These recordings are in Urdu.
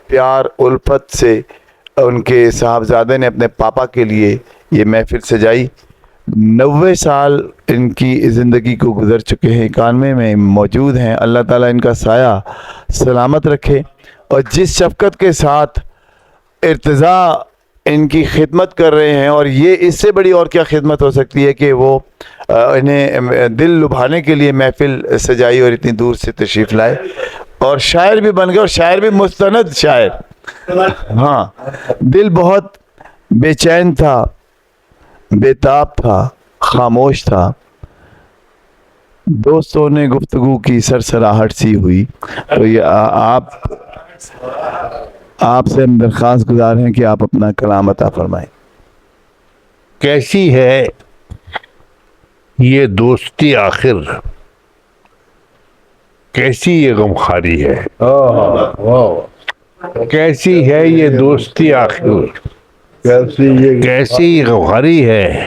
پیار الفت سے ان کے صاحبزادے نے اپنے پاپا کے لیے یہ محفل سجائی. 90 سال ان کی زندگی کو گزر چکے ہیں، 91 میں موجود ہیں. اللہ تعالیٰ ان کا سایہ سلامت رکھے، اور جس شفقت کے ساتھ ارتضیٰ ان کی خدمت کر رہے ہیں، اور یہ اس سے بڑی اور کیا خدمت ہو سکتی ہے کہ وہ انہیں دل لبھانے کے لیے محفل سجائی اور اتنی دور سے تشریف لائے، اور شاعر بھی بن گئے، اور شاعر بھی مستند شاعر. ہاں، دل بہت بے چین تھا، بے تاب تھا، خاموش تھا، دوستوں نے گفتگو کی سرسراہٹ سی ہوئی. تو یہ آپ سے ہم درخواست گزار ہیں کہ آپ اپنا کلام عطا فرمائیں. کیسی ہے یہ دوستی آخر، کیسی یہ غمخواری ہے، کیسی ہے یہ دوستی آخر، کیسی یہ غمخواری ہے.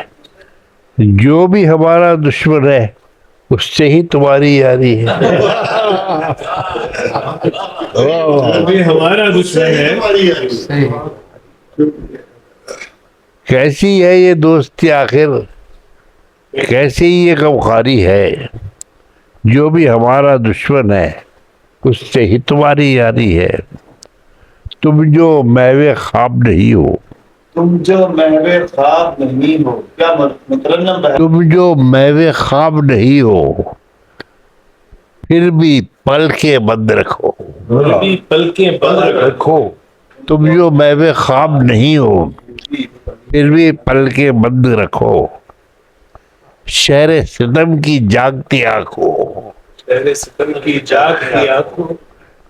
جو بھی ہمارا دشمن ہے اس سے ہی تمہاری یاری ہے. ہمارا دشمن ہے. کیسی ہے یہ دوستی آخر، کیسی یہ غمخواری ہے. جو بھی ہمارا دشمن ہے اس سے ہی تمہاری یاری ہے. تم جو میوے خواب نہیں ہو، تم جو محو خواب نہیں ہو. کیا مترنم ہے. تم جو میوے خواب نہیں ہو، پھر بھی پلکیں بند رکھو. پلکیں بند رکھو. تم جو میوے خواب نہیں ہو، پھر بھی پلکیں بند رکھو. شہر ستم کی جاگتی آنکھوں، شہر ستم کی جاگتی آنکھوں.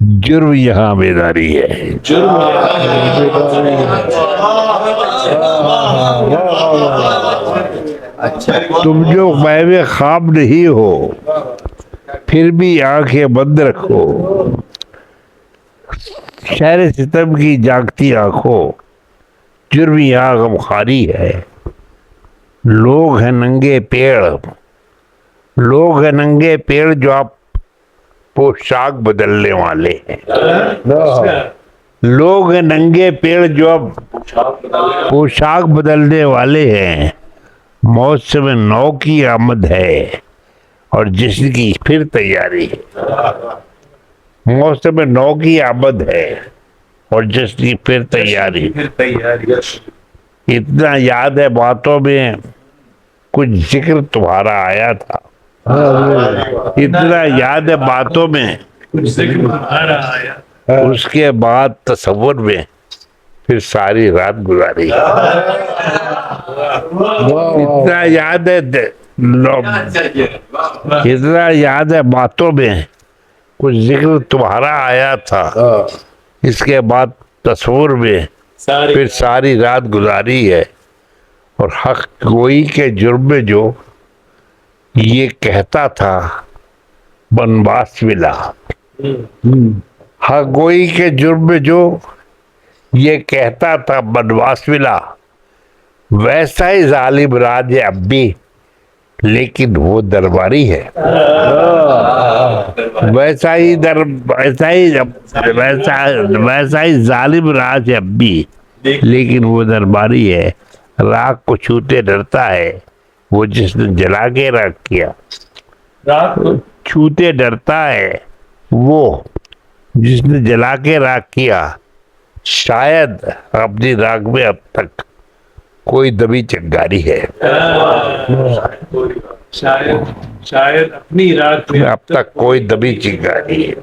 جرم یہاں بیداری ہے. تم جو میوے خواب نہیں ہو، پھر بھی آنکھیں بند رکھو. شہر ستم کی جاگتی آنکھوں، جرم یہاں غمخواری ہے. لوگ ہیں ننگے پیڑ، لوگ ہیں ننگے پیڑ جو آپ پوشاک بدلنے والے ہیں. لوگ ہیں ننگے پیڑ جو اب پوشاک بدلنے والے ہیں. موسم نو کی آمد ہے اور جشن کی پھر تیاری ہے. موسم نو کی آمد ہے اور جشن کی پھر تیاری. اتنا یاد ہے باتوں میں کچھ ذکر تمہارا آیا تھا. اتنا یاد ہے باتوں میں کچھ ذکر تمہارا آیا. اس کے بعد تصور میں پھر ساری رات گزاری. اتنا یاد ہے، اتنا یاد ہے باتوں میں کچھ ذکر تمہارا آیا تھا. اس کے بعد تصور میں پھر ساری رات گزاری ہے. اور حق گوئی کے جرم میں جو یہ کہتا تھا بنواس ملا. حق گوئی کے جرم میں جو یہ کہتا تھا بنواس ملا. ویسا ہی ظالم راج اب بھی، لیکن وہ درباری ہے. ویسا ہی ظالم راج اب بھی، لیکن وہ درباری ہے. راک کو چھوتے ڈرتا ہے وہ جس نے جلا کے راک کیا. رات کو چھوتے ڈرتا ہے وہ جس نے جلا کے راک کیا. شاید اپنی راک میں اب تک کوئی دبی چنگاری ہے. شاید اپنی رات میں اب تک کوئی دبی چنگاری ہے.